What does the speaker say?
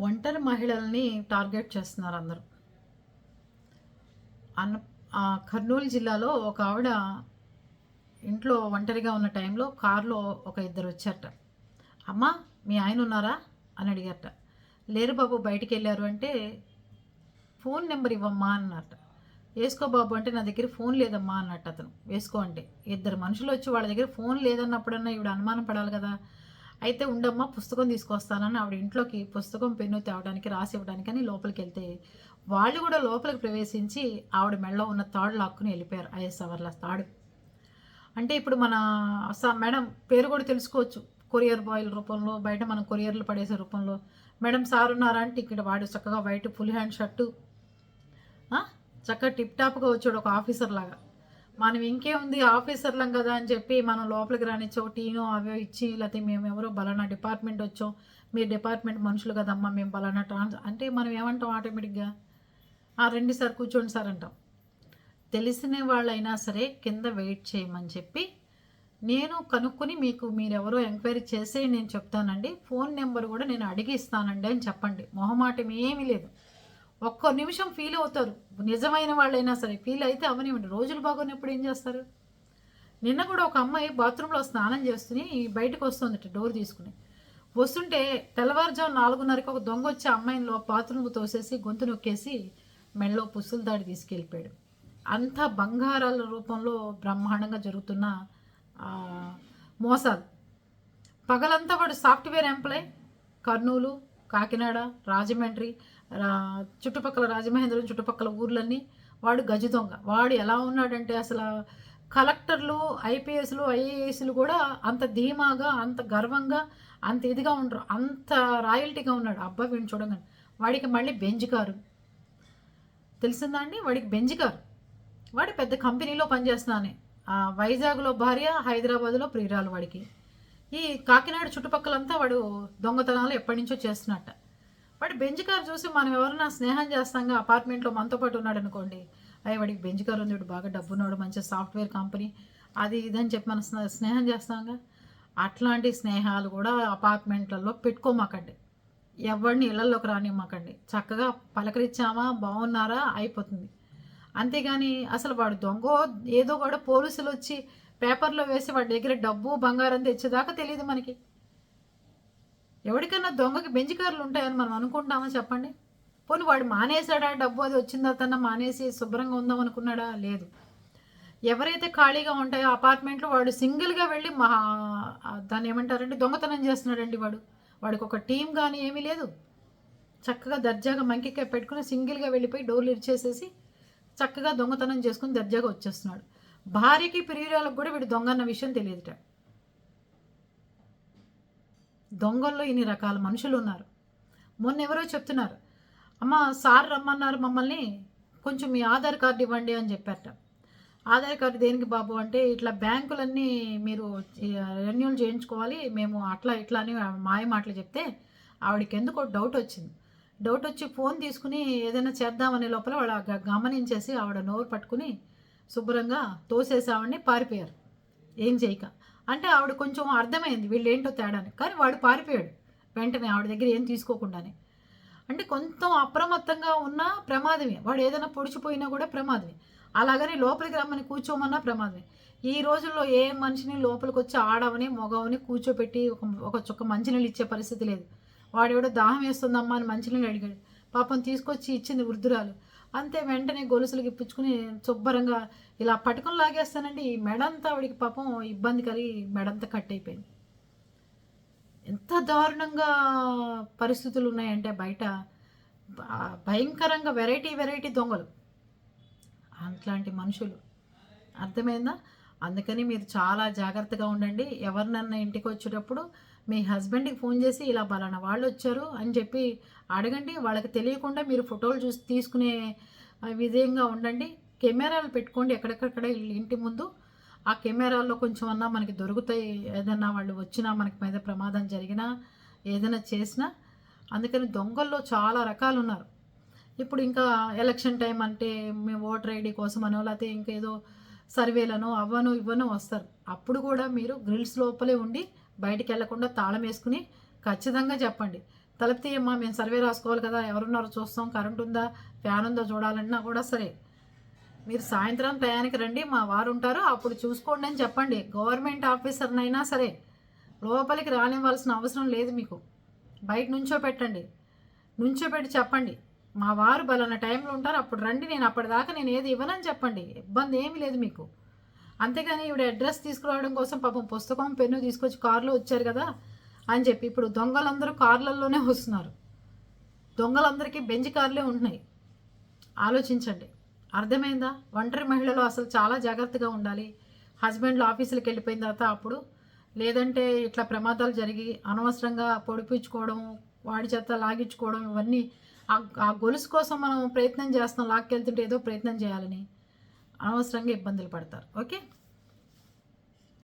ఒంటరి మహిళల్ని టార్గెట్ చేస్తున్నారు అందరూ. అన్న కర్నూలు జిల్లాలో ఒక ఆవిడ ఇంట్లో ఒంటరిగా ఉన్న టైంలో కారులో ఒక ఇద్దరు వచ్చారట. అమ్మా, మీ ఆయన ఉన్నారా అని అడిగారట. లేరు బాబు, బయటికి వెళ్ళారు అంటే, ఫోన్ నెంబర్ ఇవ్వమ్మా అన్నట్ట. వేసుకో బాబు అంటే, నా దగ్గర ఫోన్ లేదమ్మా అన్నట్టు అతను. వేసుకో అంటే, ఇద్దరు మనుషులు వచ్చి వాళ్ళ దగ్గర ఫోన్ లేదన్నప్పుడన్నా ఈవిడ అనుమానం పడాలి కదా. అయితే ఉండమ్మా, పుస్తకం తీసుకొస్తానని ఆవిడ ఇంట్లోకి పుస్తకం పెన్ను తేవడానికి రాసి ఇవ్వడానికని లోపలికి వెళ్తే, వాళ్ళు కూడా లోపలికి ప్రవేశించి ఆవిడ మెడలో ఉన్న తాడు లాక్కుని వెళ్ళిపోయారు. 5 సవర్ల తాడు. అంటే ఇప్పుడు మన మేడం పేరు కూడా తెలుసుకోవచ్చు, కొరియర్ బాయ్ల రూపంలో, బయట మనం కొరియర్లు పడేసే రూపంలో. మేడం సార్ ఉన్నారా అంటే, ఇక్కడ వాడు చక్కగా వైట్ ఫుల్ హ్యాండ్ షర్టు, చక్కగా టిప్ టాప్గా వచ్చాడు, ఒక ఆఫీసర్ లాగా. మనం ఇంకేముంది, ఆఫీసర్లం కదా అని చెప్పి మనం లోపలికి రానిచ్చో టీనో అవో ఇచ్చి, లేకపోతే మేము ఎవరో బలానా డిపార్ట్మెంట్ వచ్చాం, మీరు డిపార్ట్మెంట్ మనుషులు కదమ్మా, మేము బలానా అంటే మనం ఏమంటాం ఆటోమేటిక్గా, రండి సార్, కూర్చోండి సార్ అంటాం. తెలిసిన వాళ్ళైనా సరే కింద వెయిట్ చేయమని చెప్పి, నేను కనుక్కొని మీకు మీరెవరో ఎంక్వైరీ చేసే నేను చెప్తానండి, ఫోన్ నెంబర్ కూడా నేను అడిగి ఇస్తానండి అని చెప్పండి. మొహమాటం ఏమీ లేదు. ఒక్క నిమిషం ఫీల్ అవుతారు, నిజమైన వాళ్ళైనా సరే. ఫీల్ అయితే అవనివ్వండి, రోజులు బాగున్నప్పుడు ఏం చేస్తారు. నిన్న కూడా ఒక అమ్మాయి బాత్రూంలో స్నానం చేస్తుని బయటకు వస్తుందట, డోర్ తీసుకుని వస్తుంటే తెల్లవారుజాము 4:30కి ఒక దొంగ వచ్చి అమ్మాయిని బాత్రూమ్ తోసేసి గొంతు నొక్కేసి మెళ్ళలో పుస్తుల దాడి తీసుకెళ్ళిపోయాడు. అంత బంగారాల రూపంలో బ్రహ్మాండంగా జరుగుతున్న మోసాలు. పగలంతా వాడు సాఫ్ట్వేర్ ఎంప్లాయ్, కర్నూలు, కాకినాడ, రాజమండ్రి, చుట్టుపక్కల రాజమహేంద్రం చుట్టుపక్కల ఊర్లన్నీ వాడు గజ దొంగ. వాడు ఎలా ఉన్నాడంటే అసలు కలెక్టర్లు, ఐపీఎస్లు, ఐఏఎస్లు కూడా అంత ధీమాగా, అంత గర్వంగా, అంత ఇదిగా ఉండరు, అంత రాయల్టీగా ఉన్నాడు. అబ్బా వీడిని చూడగానే. వాడికి మళ్ళీ బెంజ్ కారు తెలిసిందా అండి, వాడికి బెంజ్ కారు. వాడు పెద్ద కంపెనీలో పనిచేస్తున్నానే. వైజాగ్లో భార్య, హైదరాబాద్లో ప్రియురాలు వాడికి. ఈ కాకినాడ చుట్టుపక్కలంతా వాడు దొంగతనాలు ఎప్పటి నుంచో చేస్తున్నట్ట. వాడు బెంజ్ కారు చూసి మనం ఎవరైనా స్నేహం చేస్తాంగా, అపార్ట్మెంట్లో మనతో పాటు ఉన్నాడు అనుకోండి, అయ్యి వాడికి బెంజ్ కారు ఉంది, బాగా డబ్బున్నాడు, మంచి సాఫ్ట్వేర్ కంపెనీ, అది ఇదని చెప్పి మనం స్నేహం చేస్తాంగా. అట్లాంటి స్నేహాలు కూడా అపార్ట్మెంట్లలో పెట్టుకోమాకండి. ఎవరిని ఇళ్లలోకి రానివ్వమాకండి. చక్కగా పలకరించామా, బాగున్నారా, అయిపోతుంది. అంతేగాని అసలు వాడు దొంగో ఏదో కూడా పోలీసులు వచ్చి పేపర్లో వేసి వాడి దగ్గర డబ్బు బంగారం తెచ్చేదాకా తెలియదు మనకి. ఎవరికన్నా దొంగకి బెంజ్ కార్లు ఉంటాయని మనం అనుకుంటామా చెప్పండి. పోనీ వాడు మానేశాడా, డబ్బు అది వచ్చిన తర్వాత మానేసి శుభ్రంగా ఉందాం అనుకున్నాడా, లేదు. ఎవరైతే ఖాళీగా ఉంటాయో అపార్ట్మెంట్లో వాడు సింగిల్గా వెళ్ళి దాన్ని ఏమంటారంటే దొంగతనం చేస్తున్నాడండి. వాడికి ఒక టీం కానీ ఏమీ లేదు. చక్కగా దర్జాగా మంకికాయ పెట్టుకుని సింగిల్గా వెళ్ళిపోయి డోర్లు ఇచ్చేసేసి చక్కగా దొంగతనం చేసుకుని దర్జాగా వచ్చేస్తున్నాడు. భార్యకి ప్రియురాలకు కూడా వీడు దొంగ అన్న విషయం తెలియదుట. దొంగల్లో ఇన్ని రకాల మనుషులు ఉన్నారు. మొన్న ఎవరో చెప్తున్నారు, అమ్మ సార్ రమ్మన్నారు మమ్మల్ని, కొంచెం మీ ఆధార్ కార్డు ఇవ్వండి అని చెప్పారట. ఆధార్ కార్డు దేనికి బాబు అంటే, ఇట్లా బ్యాంకులన్నీ మీరు రెన్యూల్ చేయించుకోవాలి, మేము అట్లా ఇట్లా అని మాయ మాటలు చెప్తే ఆవిడకి ఎందుకో డౌట్ వచ్చింది. డౌట్ వచ్చి ఫోన్ తీసుకుని ఏదైనా చేద్దామనే లోపల వాడు గమనించేసి ఆవిడ నోరు పట్టుకుని శుభ్రంగా తోసేసి ఆవిడని పారిపోయారు, ఏం చేయక. అంటే ఆవిడ కొంచెం అర్థమైంది వీళ్ళు ఏంటో తేడాని, కానీ వాడు పారిపోయాడు వెంటనే ఆవిడ దగ్గర ఏం తీసుకోకుండానే. అంటే కొంచెం అప్రమత్తంగా ఉన్న ప్రమాదమే. వాడు ఏదైనా పొడిచిపోయినా కూడా ప్రమాదమే. అలాగని లోపలికి రమ్మని కూర్చోమన్నా ప్రమాదమే. ఈ రోజుల్లో ఏ మనిషిని లోపలికి వచ్చి ఆడవని మగవని కూర్చోపెట్టి ఒక చుక్క మంచినీళ్ళు ఇచ్చే పరిస్థితి లేదు. వాడెవడో దాహం వేస్తుందమ్మా అని మంచినీళ్ళు అడిగాడు, పాపం తీసుకొచ్చి ఇచ్చింది వృద్ధురాలు. అంతే, వెంటనే గొలుసులు ఇప్పించుకుని శుభ్రంగా ఇలా పట్టుకుని లాగేస్తానండి. ఈ మెడంతా ఆవిడికి పాపం ఇబ్బంది కలిగి మెడంతా కట్ అయిపోయింది. ఎంత దారుణంగా పరిస్థితులు ఉన్నాయంటే బయట, భయంకరంగా వెరైటీ దొంగలు, అట్లాంటి మనుషులు. అర్థమైందా? అందుకని మీరు చాలా జాగ్రత్తగా ఉండండి. ఎవరినన్నా ఇంటికి వచ్చేటప్పుడు మీ హస్బెండ్కి ఫోన్ చేసి ఇలా బలానా వాళ్ళు వచ్చారు అని చెప్పి అడగండి. వాళ్ళకి తెలియకుండా మీరు ఫోటోలు చూసి తీసుకునే విధంగా ఉండండి. కెమెరాలు పెట్టుకోండి ఎక్కడెక్కడ ఇంటి ముందు. ఆ కెమెరాల్లో కొంచెం అన్నా మనకి దొరుకుతాయి, ఏదన్నా వాళ్ళు వచ్చినా మనకి మీద ప్రమాదం జరిగినా ఏదైనా చేసినా. అందుకని దొంగల్లో చాలా రకాలు ఉన్నారు. ఇప్పుడు ఇంకా ఎలక్షన్ టైం అంటే మేము ఓటర్ ఐడి కోసమనో లేకపోతే ఇంకేదో సర్వేలను అవ్వను ఇవ్వను వస్తారు. అప్పుడు కూడా మీరు గ్రిల్స్ లోపలే ఉండి బయటికి వెళ్లకుండా తాళం వేసుకుని ఖచ్చితంగా చెప్పండి. తలుపు తీయమ్మా, మేము సర్వే రాసుకోవాలి కదా, ఎవరున్నారో చూస్తాం, కరెంట్ ఉందా, ఫ్యాన్ ఉందా చూడాలన్నా కూడా సరే, మీరు సాయంత్రం టయానికి రండి, మా వారు ఉంటారు, అప్పుడు చూసుకోండి అని చెప్పండి. గవర్నమెంట్ ఆఫీసర్నైనా సరే లోపలికి రానివ్వాల్సిన అవసరం లేదు మీకు. బయట నుంచోపెట్టండి, నుంచోపెట్టి చెప్పండి, మా వారు బలానా టైంలో ఉంటారు, అప్పుడు రండి, నేను అప్పటిదాకా నేను ఏది ఇవ్వనని చెప్పండి. ఇబ్బంది ఏమీ లేదు మీకు. అంతేగాని ఈవిడ అడ్రస్ తీసుకురావడం కోసం పాపం పుస్తకం పెన్ను తీసుకొచ్చి కారులో వచ్చారు కదా అని చెప్పి, ఇప్పుడు దొంగలందరూ కార్లలోనే వస్తున్నారు, దొంగలందరికీ బెంజ్ కార్లే ఉంటున్నాయి. ఆలోచించండి, అర్థమైందా? ఒంటరి మహిళలు అసలు చాలా జాగ్రత్తగా ఉండాలి. హస్బెండ్లు ఆఫీసులకు వెళ్ళిపోయిన తర్వాత అప్పుడు, లేదంటే ఇట్లా ప్రమాదాలు జరిగి అనవసరంగా పొడిపించుకోవడం, వాడి చేత లాగించుకోవడం, ఇవన్నీ ఆ గొలుసు కోసం మనం ప్రయత్నం చేస్తాం, లాక్కెళ్తుంటే ఏదో ప్రయత్నం చేయాలని అనవసరంగా ఇబ్బందులు పడతారు. ఓకే.